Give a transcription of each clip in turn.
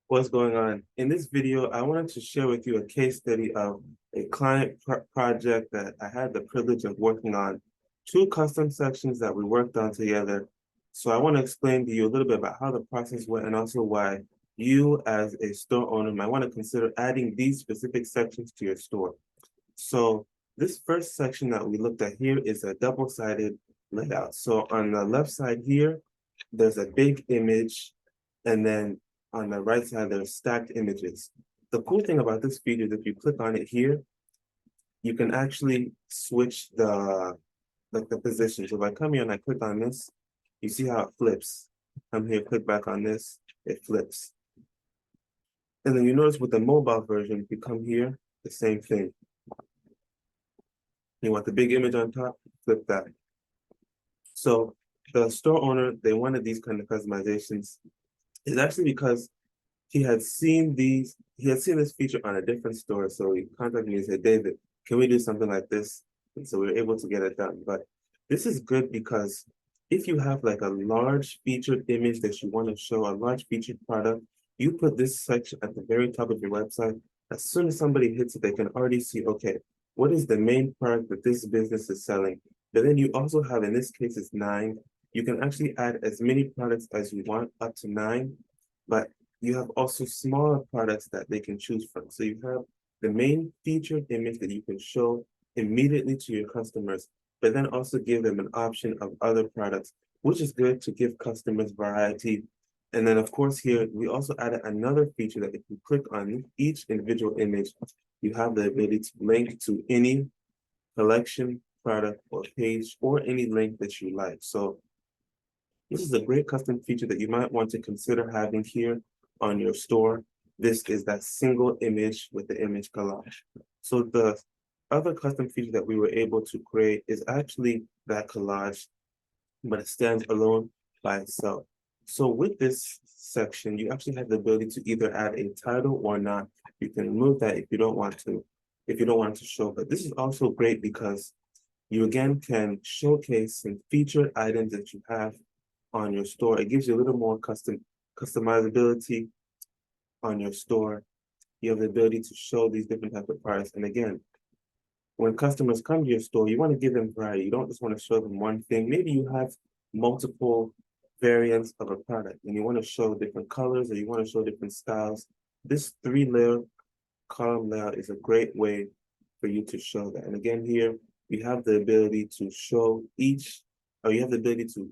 What's going on? In this video, I wanted to share with you a case study of a client project that I had the privilege of working on, two custom sections that we worked on together. So I want to explain to you a little bit about how the process went and also why you as a store owner might want to consider adding these specific sections to your store. So this first section that we looked at here is a double-sided layout. So on the left side here, there's a big image, and then on the right side, there's stacked images. The cool thing about this feature is if you click on it here, you can actually switch the position. So if I come here and I click on this, you see how it flips. Come here, click back on this, it flips. And then you notice with the mobile version, if you come here, the same thing. You want the big image on top, flip that. So the store owner, they wanted these kind of customizations. It's actually because he had seen this feature on a different store. So he contacted me and said, David, can we do something like this? And so we were able to get it done. But this is good because if you have like a large featured image that you want to show, a large featured product, you put this section at the very top of your website. As soon as somebody hits it, they can already see, okay, what is the main product that this business is selling? But then you also have, in this case, it's 9. You can actually add as many products as you want, up to 9. But you have also smaller products that they can choose from. So you have the main featured image that you can show immediately to your customers, but then also give them an option of other products, which is good to give customers variety. And then of course here, we also added another feature that if you click on each individual image, you have the ability to link to any collection, product, or page, or any link that you like. So this is a great custom feature that you might want to consider having here on your store. This is that single image with the image collage. So the other custom feature that we were able to create is actually that collage, but it stands alone by itself. So with this section, you actually have the ability to either add a title or not. You can remove that if you don't want to show. But this is also great because you again can showcase some featured items that you have on your store. It gives you a little more customizability on your store. You have the ability to show these different types of products. And again, when customers come to your store, you want to give them variety. You don't just want to show them one thing. Maybe you have multiple variants of a product and you want to show different colors or you want to show different styles. This 3-layer column layout is a great way for you to show that. And again, here we have the ability to show each, or you have the ability to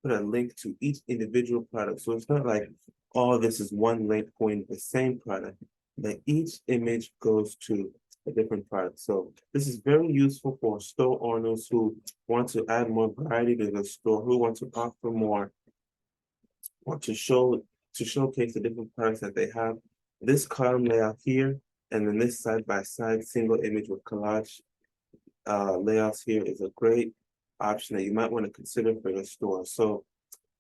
put a link to each individual product. So it's not like all this is one link pointing to the same product, but each image goes to a different product. So this is very useful for store owners who want to add more variety to the store, who want to offer more, want to showcase the different products that they have. This column layout here, and then this side-by-side single image with collage layouts here is a great option that you might want to consider for your store. So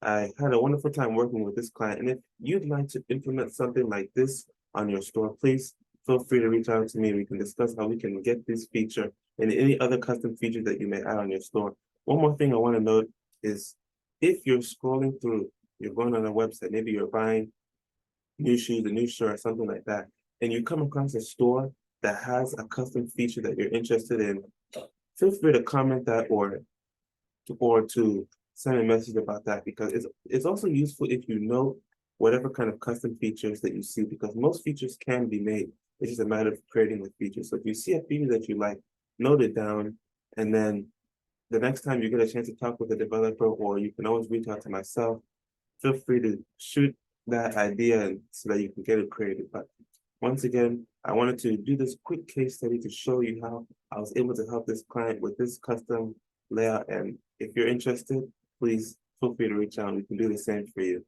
I had a wonderful time working with this client. And if you'd like to implement something like this on your store, please feel free to reach out to me. We can discuss how we can get this feature and any other custom features that you may add on your store. One more thing I want to note is if you're scrolling through, you're going on a website, maybe you're buying new shoes, a new shirt, something like that, and you come across a store that has a custom feature that you're interested in, feel free to comment that or to send a message about that, because it's also useful if you know whatever kind of custom features that you see, because most features can be made. It's just a matter of creating the feature. So if you see a feature that you like, note it down, and then the next time you get a chance to talk with a developer, or you can always reach out to myself, feel free to shoot that idea so that you can get it created. But once again, I wanted to do this quick case study to show you how I was able to help this client with this custom layout. And if you're interested, please feel free to reach out. We can do the same for you.